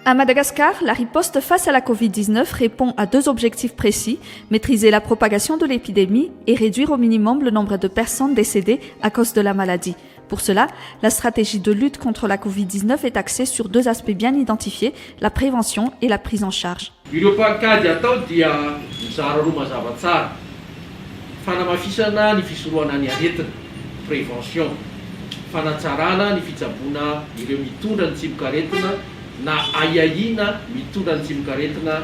À Madagascar, la riposte face à la Covid-19 répond à deux objectifs précis, maîtriser la propagation de l'épidémie et réduire au minimum le nombre de personnes décédées à cause de la maladie. Pour cela, la stratégie de lutte contre la Covid-19 est axée sur deux aspects bien identifiés, la prévention et la prise en charge. Ireo pankady atao dia mizara roa mazava tsara. Fanamafisana ny fisorohana ny aretina, prévention. Fanatsarana ny fitsaboana ireo mitondra ny tsimokaretina na aiaina mitondra ny tsimokaretina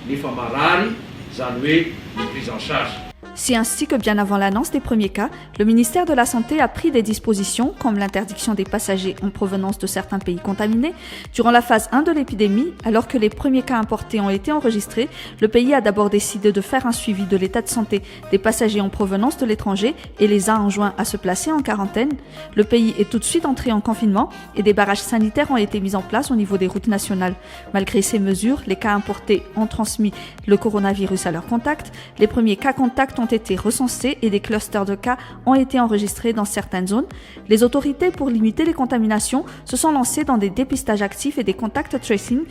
nefa marary, zany hoe ny prise en charge. C'est ainsi que bien avant l'annonce des premiers cas, le ministère de la Santé a pris des dispositions comme l'interdiction des passagers en provenance de certains pays contaminés. Durant la phase 1 de l'épidémie, alors que les premiers cas importés ont été enregistrés, le pays a d'abord décidé de faire un suivi de l'état de santé des passagers en provenance de l'étranger et les a enjoints à se placer en quarantaine. Le pays est tout de suite entré en confinement et des barrages sanitaires ont été mis en place au niveau des routes nationales. Malgré ces mesures, les cas importés ont transmis le coronavirus à leurs contacts. Les premiers cas contacts ont été recensés et des clusters de cas ont été enregistrés dans certaines zones. Les autorités, pour limiter les contaminations, se sont lancées dans des dépistages actifs et des contacts tracing.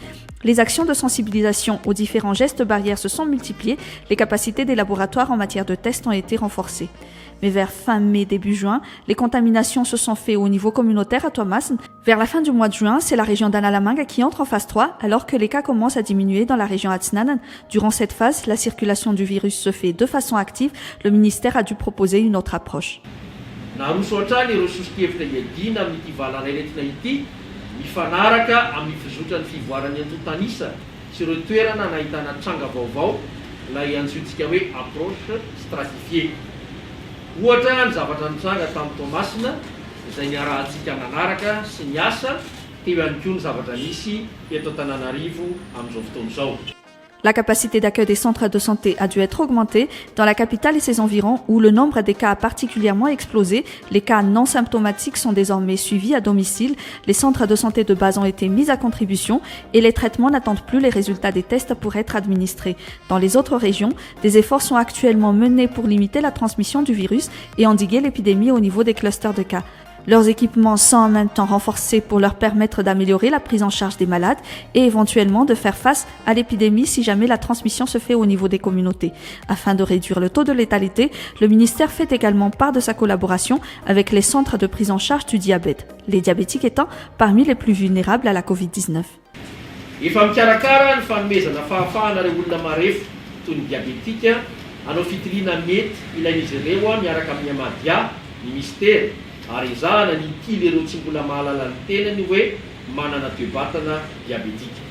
Les actions de sensibilisation aux différents gestes barrières se sont multipliées. Les capacités des laboratoires en matière de tests ont été renforcées. Mais vers fin mai, début juin, les contaminations se sont faites au niveau communautaire à Thomas. Vers la fin du mois de juin, c'est la région d'Analamanga qui entre en phase 3, alors que les cas commencent à diminuer dans la région Atsinanan. Durant cette phase, la circulation du virus se fait de façon active. Le ministère a dû proposer une autre approche. Naroso hatrany ireo sosokevitra iadina amin'ity valanaretina ity, mifanaraka amin'ny fizotra ny fivoarany antotanisa sy ireo toerana nahitana tranga vaovao ilay antsointsika hoe approche stratifiée. Ohatra ny zavatra nitranga tamin'ny Tomasina izay niarahantsika nanaraka sy niasa teo ihany koa ny zavatra nisy eto Antananarivo amin'izao fotoana izao. La capacité d'accueil des centres de santé a dû être augmentée dans la capitale et ses environs où le nombre des cas a particulièrement explosé. Les cas non symptomatiques sont désormais suivis à domicile. Les centres de santé de base ont été mis à contribution et les traitements n'attendent plus les résultats des tests pour être administrés. Dans les autres régions, des efforts sont actuellement menés pour limiter la transmission du virus et endiguer l'épidémie au niveau des clusters de cas. Leurs équipements sont en même temps renforcés pour leur permettre d'améliorer la prise en charge des malades et éventuellement de faire face à l'épidémie si jamais la transmission se fait au niveau des communautés. Afin de réduire le taux de létalité, le ministère fait également part de sa collaboration avec les centres de prise en charge du diabète, les diabétiques étant parmi les plus vulnérables à la Covid-19. Efa mikarakara ny fanomezana fahafahana ireo olona marefo toy ny diabetika hanao fitiliana mety ilain'izy ireo miaraka amin'ny amadia ny mistera ary izahana ny kily ireo tsy mbola mahalala ny tenany hoe manana toe-batana diabetika.